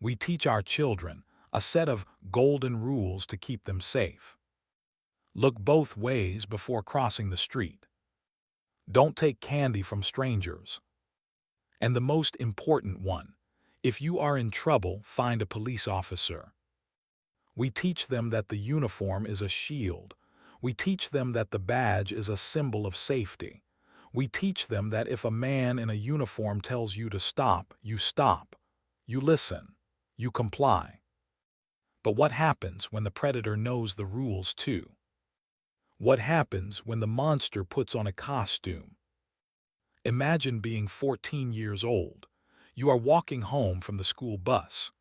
We teach our children a set of golden rules to keep them safe. Look both ways before crossing the street. Don't take candy from strangers. And the most important one, if you are in trouble, find a police officer. We teach them that the uniform is a shield. We teach them that the badge is a symbol of safety. We teach them that if a man in a uniform tells you to stop, you stop. You listen. You comply. But what happens when the predator knows the rules too? What happens when the monster puts on a costume? Imagine being 14 years old. You are walking home from the school bus.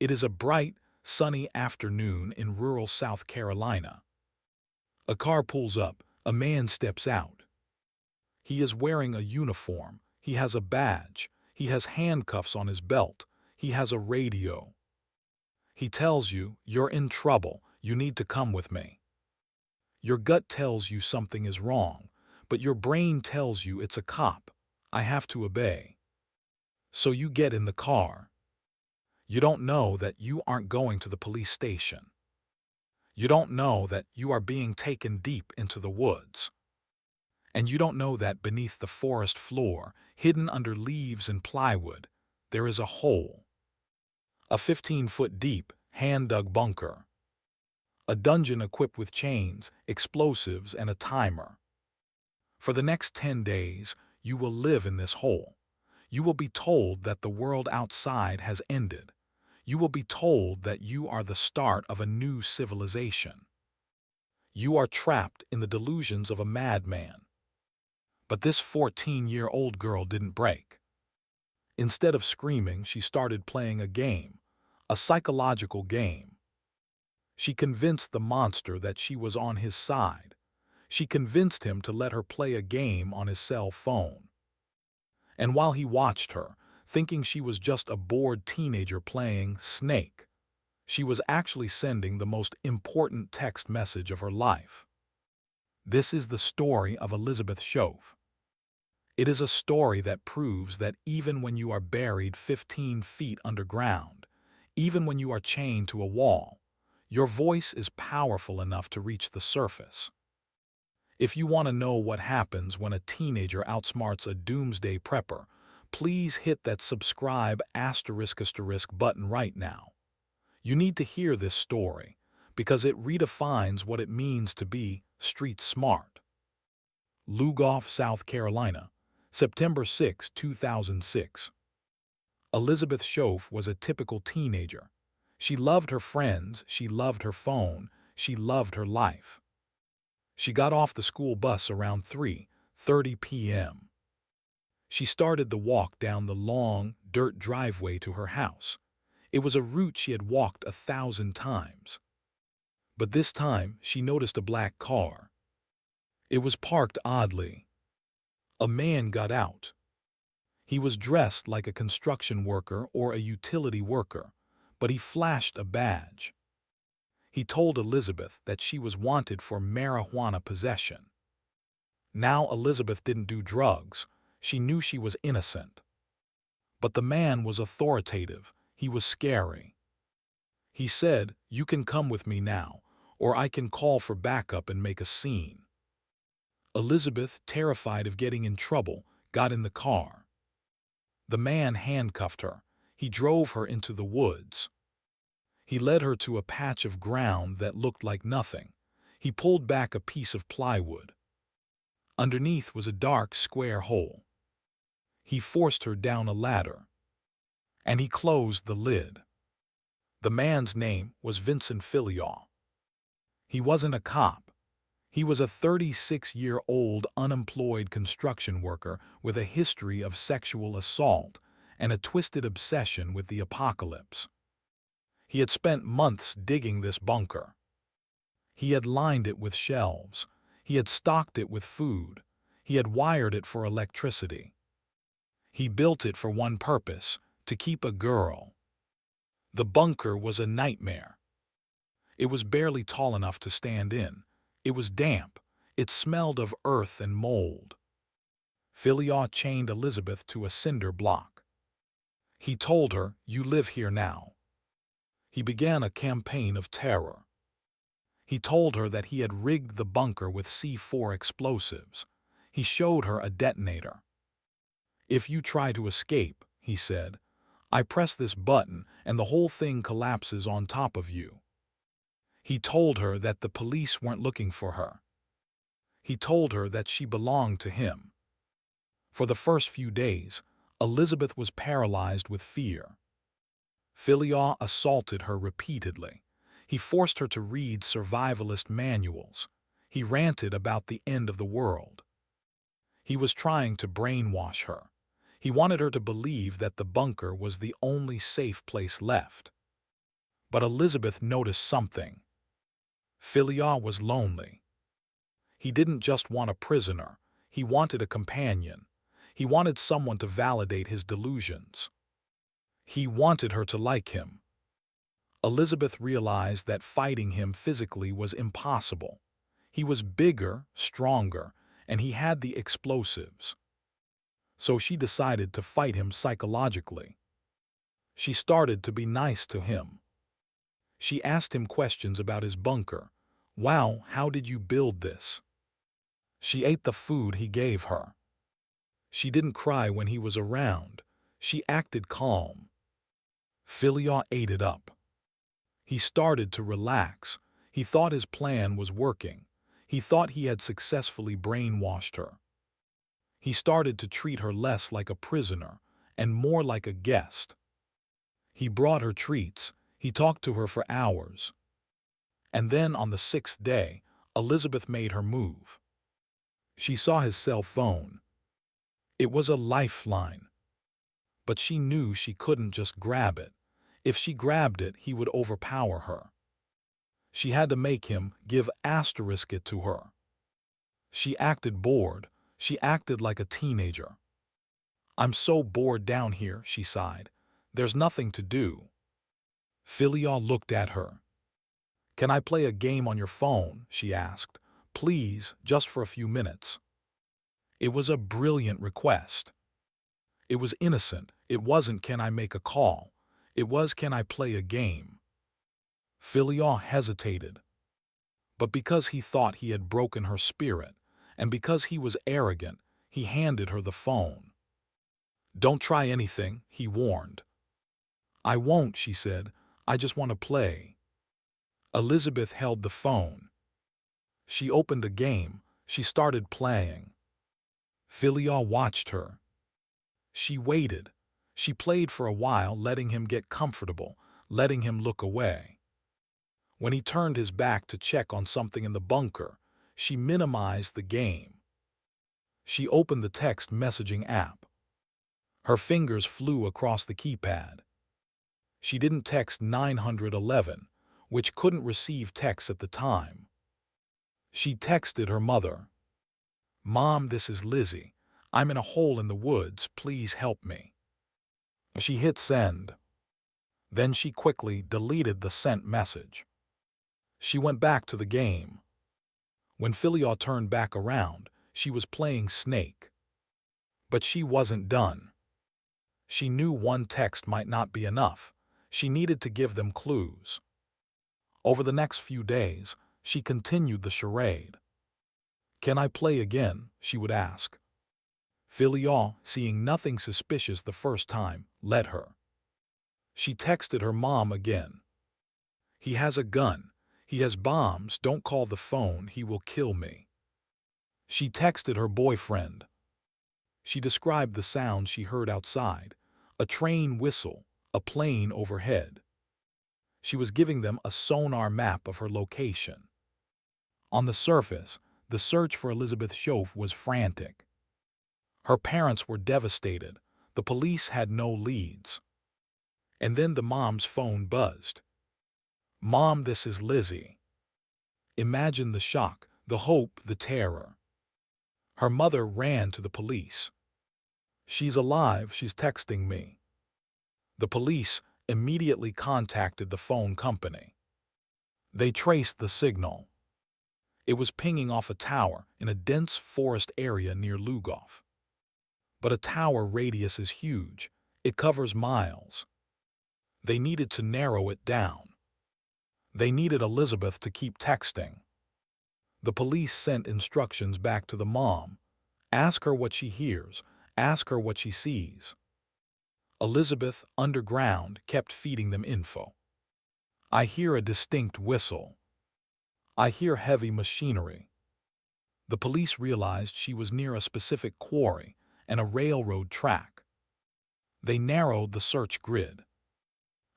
It is a bright, sunny afternoon in rural South Carolina. A car pulls up. A man steps out. He is wearing a uniform. He has a badge. He has handcuffs on his belt. He has a radio. He tells you, "You're in trouble. You need to come with me." Your gut tells you something is wrong, but your brain tells you it's a cop. I have to obey. So you get in the car. You don't know that you aren't going to the police station. You don't know that you are being taken deep into the woods. And you don't know that beneath the forest floor, hidden under leaves and plywood, there is a hole. A 15-foot deep, hand-dug bunker. A dungeon equipped with chains, explosives, and a timer. For the next 10 days, you will live in this hole. You will be told that the world outside has ended. You will be told that you are the start of a new civilization. You are trapped in the delusions of a madman. But this 14-year-old girl didn't break. Instead of screaming, she started playing a game, a psychological game. She convinced the monster that she was on his side. She convinced him to let her play a game on his cell phone. And while he watched her, thinking she was just a bored teenager playing Snake, she was actually sending the most important text message of her life. This is the story of Elizabeth Shove. It is a story that proves that even when you are buried 15 feet underground, even when you are chained to a wall, your voice is powerful enough to reach the surface. If you want to know what happens when a teenager outsmarts a doomsday prepper, please hit that subscribe ** button right now. You need to hear this story because it redefines what it means to be street smart. Lugoff, South Carolina, September 6, 2006. Elizabeth Shove was a typical teenager. She loved her friends, she loved her phone, she loved her life. She got off the school bus around 3:30 p.m. She started the walk down the long, dirt driveway to her house. It was a route she had walked 1,000 times. But this time, she noticed a black car. It was parked oddly. A man got out. He was dressed like a construction worker or a utility worker, but he flashed a badge. He told Elizabeth that she was wanted for marijuana possession. Now Elizabeth didn't do drugs. She knew she was innocent. But the man was authoritative. He was scary. He said, "You can come with me now, or I can call for backup and make a scene." Elizabeth, terrified of getting in trouble, got in the car. The man handcuffed her. He drove her into the woods. He led her to a patch of ground that looked like nothing. He pulled back a piece of plywood. Underneath was a dark, square hole. He forced her down a ladder. And he closed the lid. The man's name was Vincent Filiaw. He wasn't a cop. He was a 36-year-old unemployed construction worker with a history of sexual assault and a twisted obsession with the apocalypse. He had spent months digging this bunker. He had lined it with shelves. He had stocked it with food. He had wired it for electricity. He built it for one purpose, to keep a girl. The bunker was a nightmare. It was barely tall enough to stand in. It was damp. It smelled of earth and mold. Filiaw chained Elizabeth to a cinder block. He told her, "You live here now. He began a campaign of terror. He told her that he had rigged the bunker with C4 explosives. He showed her a detonator. "If you try to escape," he said, "I press this button and the whole thing collapses on top of you." He told her that the police weren't looking for her. He told her that she belonged to him. For the first few days, Elizabeth was paralyzed with fear. Philyaw assaulted her repeatedly. He forced her to read survivalist manuals. He ranted about the end of the world. He was trying to brainwash her. He wanted her to believe that the bunker was the only safe place left. But Elizabeth noticed something. Philyaw was lonely. He didn't just want a prisoner. He wanted a companion. He wanted someone to validate his delusions. He wanted her to like him. Elizabeth realized that fighting him physically was impossible. He was bigger, stronger, and he had the explosives. So she decided to fight him psychologically. She started to be nice to him. She asked him questions about his bunker. "Wow, how did you build this?" She ate the food he gave her. She didn't cry when he was around. She acted calm. Philyaw ate it up. He started to relax. He thought his plan was working. He thought he had successfully brainwashed her. He started to treat her less like a prisoner and more like a guest. He brought her treats. He talked to her for hours. And then on the 6th day, Elizabeth made her move. She saw his cell phone. It was a lifeline. But she knew she couldn't just grab it. If she grabbed it, he would overpower her. She had to make him give it to her. She acted bored. She acted like a teenager. "I'm so bored down here," she sighed. "There's nothing to do." Philyaw looked at her. "Can I play a game on your phone?" she asked. "Please, just for a few minutes." It was a brilliant request. It was innocent. It wasn't, "Can I make a call?" It was, "Can I play a game?" Philyaw hesitated. But because he thought he had broken her spirit, and because he was arrogant, he handed her the phone. "Don't try anything," he warned. "I won't," she said. "I just want to play." Elizabeth held the phone. She opened a game. She started playing. Philyaw watched her. She waited. She played for a while, letting him get comfortable, letting him look away. When he turned his back to check on something in the bunker, she minimized the game. She opened the text messaging app. Her fingers flew across the keypad. She didn't text 911, which couldn't receive texts at the time. She texted her mother. "Mom, this is Lizzie. I'm in a hole in the woods. Please help me." She hit send. Then she quickly deleted the sent message. She went back to the game. When Philyaw turned back around, she was playing Snake. But she wasn't done. She knew one text might not be enough. She needed to give them clues. Over the next few days, she continued the charade. "Can I play again?" she would ask. Philyaw, seeing nothing suspicious the first time, let her. She texted her mom again. "He has a gun. He has bombs. Don't call the phone. He will kill me." She texted her boyfriend. She described the sound she heard outside, a train whistle, a plane overhead. She was giving them a sonar map of her location. On the surface, the search for Elizabeth Schoaf was frantic. Her parents were devastated. The police had no leads. And then the mom's phone buzzed. "Mom, this is Lizzie." Imagine the shock, the hope, the terror. Her mother ran to the police. "She's alive, she's texting me." The police immediately contacted the phone company. They traced the signal. It was pinging off a tower in a dense forest area near Lugov. But a tower radius is huge. It covers miles. They needed to narrow it down. They needed Elizabeth to keep texting. The police sent instructions back to the mom. Ask her what she hears. Ask her what she sees. Elizabeth, underground, kept feeding them info. I hear a distinct whistle. I hear heavy machinery. The police realized she was near a specific quarry and a railroad track. They narrowed the search grid.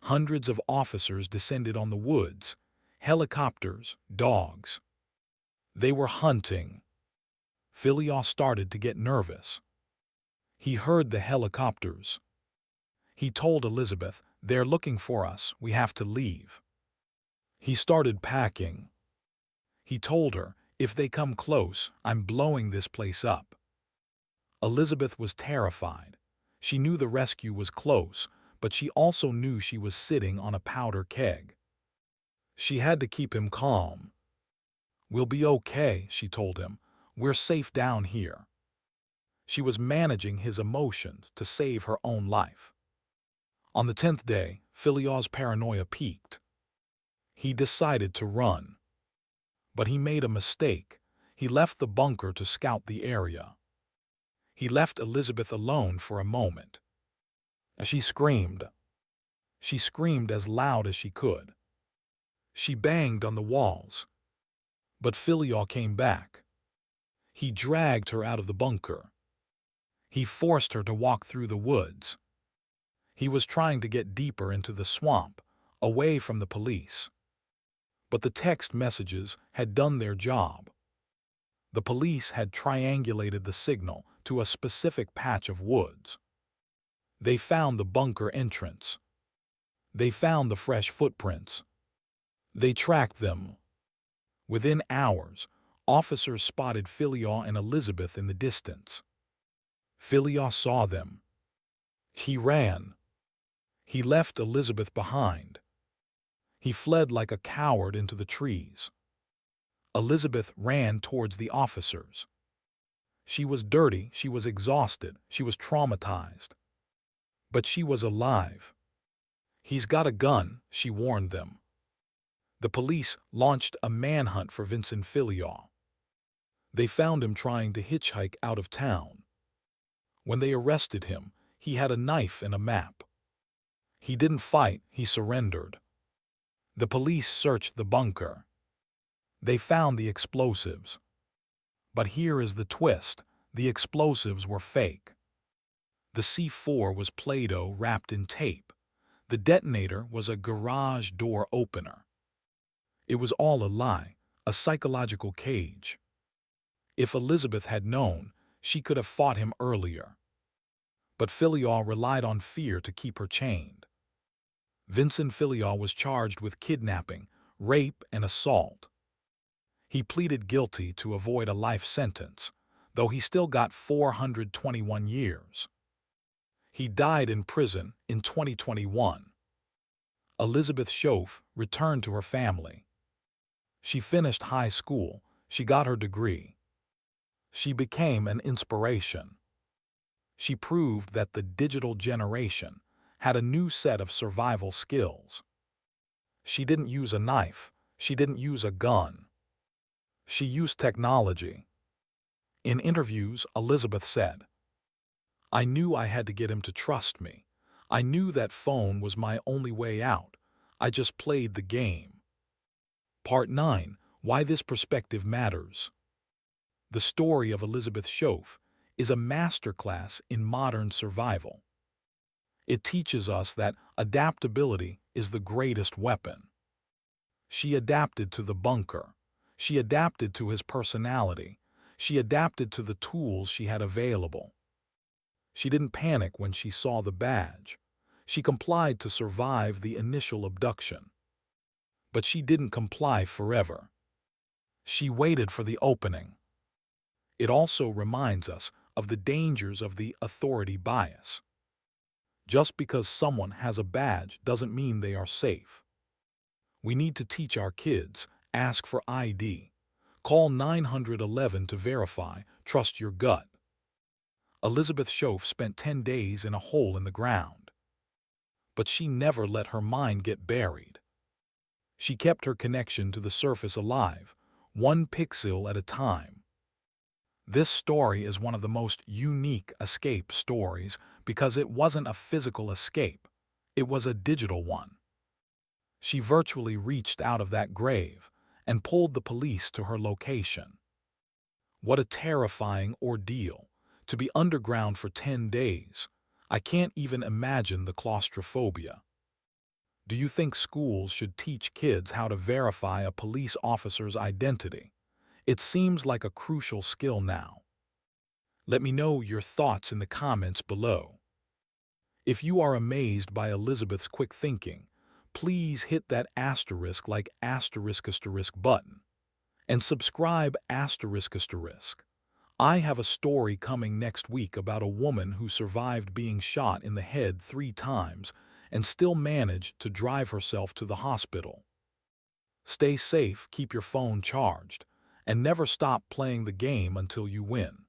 Hundreds of officers descended on the woods, helicopters, dogs. They were hunting. Phileas started to get nervous. He heard the helicopters. He told Elizabeth, "They're looking for us, we have to leave." He started packing. He told her, "If they come close, I'm blowing this place up." Elizabeth was terrified. She knew the rescue was close, but she also knew she was sitting on a powder keg. She had to keep him calm. "We'll be okay," she told him. "We're safe down here." She was managing his emotions to save her own life. On the 10th day, Phileas' paranoia peaked. He decided to run. But he made a mistake. He left the bunker to scout the area. He left Elizabeth alone for a moment. She screamed. She screamed as loud as she could. She banged on the walls. But Phileas came back. He dragged her out of the bunker. He forced her to walk through the woods. He was trying to get deeper into the swamp, away from the police. But the text messages had done their job. The police had triangulated the signal to a specific patch of woods. They found the bunker entrance. They found the fresh footprints. They tracked them. Within hours, officers spotted Phileas and Elizabeth in the distance. Phileas saw them. He ran. He left Elizabeth behind. He fled like a coward into the trees. Elizabeth ran towards the officers. She was dirty, she was exhausted, she was traumatized. But she was alive. "He's got a gun," she warned them. The police launched a manhunt for Vincent Phileas. They found him trying to hitchhike out of town. When they arrested him, he had a knife and a map. He didn't fight, he surrendered. The police searched the bunker. They found the explosives. But here is the twist: the explosives were fake. The C4 was Play-Doh wrapped in tape. The detonator was a garage door opener. It was all a lie, a psychological cage. If Elizabeth had known, she could have fought him earlier. But Phileas relied on fear to keep her chained. Vincent Phileas was charged with kidnapping, rape, and assault. He pleaded guilty to avoid a life sentence, though he still got 421 years. He died in prison in 2021. Elizabeth Schoaf returned to her family. She finished high school. She got her degree. She became an inspiration. She proved that the digital generation had a new set of survival skills. She didn't use a knife. She didn't use a gun. She used technology. In interviews, Elizabeth said, "I knew I had to get him to trust me. I knew that phone was my only way out. I just played the game." Part 9. Why this perspective matters. The story of Elizabeth Schoaf is a masterclass in modern survival. It teaches us that adaptability is the greatest weapon. She adapted to the bunker. She adapted to his personality. She adapted to the tools she had available. She didn't panic when she saw the badge. She complied to survive the initial abduction. But she didn't comply forever. She waited for the opening. It also reminds us of the dangers of the authority bias. Just because someone has a badge doesn't mean they are safe. We need to teach our kids: ask for ID. Call 911 to verify. Trust your gut. Elizabeth Schoaf spent 10 days in a hole in the ground. But she never let her mind get buried. She kept her connection to the surface alive, one pixel at a time. This story is one of the most unique escape stories because it wasn't a physical escape, it was a digital one. She virtually reached out of that grave and pulled the police to her location. What a terrifying ordeal, to be underground for 10 days. I can't even imagine the claustrophobia. Do you think schools should teach kids how to verify a police officer's identity? It seems like a crucial skill now. Let me know your thoughts in the comments below. If you are amazed by Elizabeth's quick thinking, please hit that asterisk like asterisk button and subscribe asterisk. I have a story coming next week about a woman who survived being shot in the head 3 times and still managed to drive herself to the hospital. Stay safe, keep your phone charged, and never stop playing the game until you win.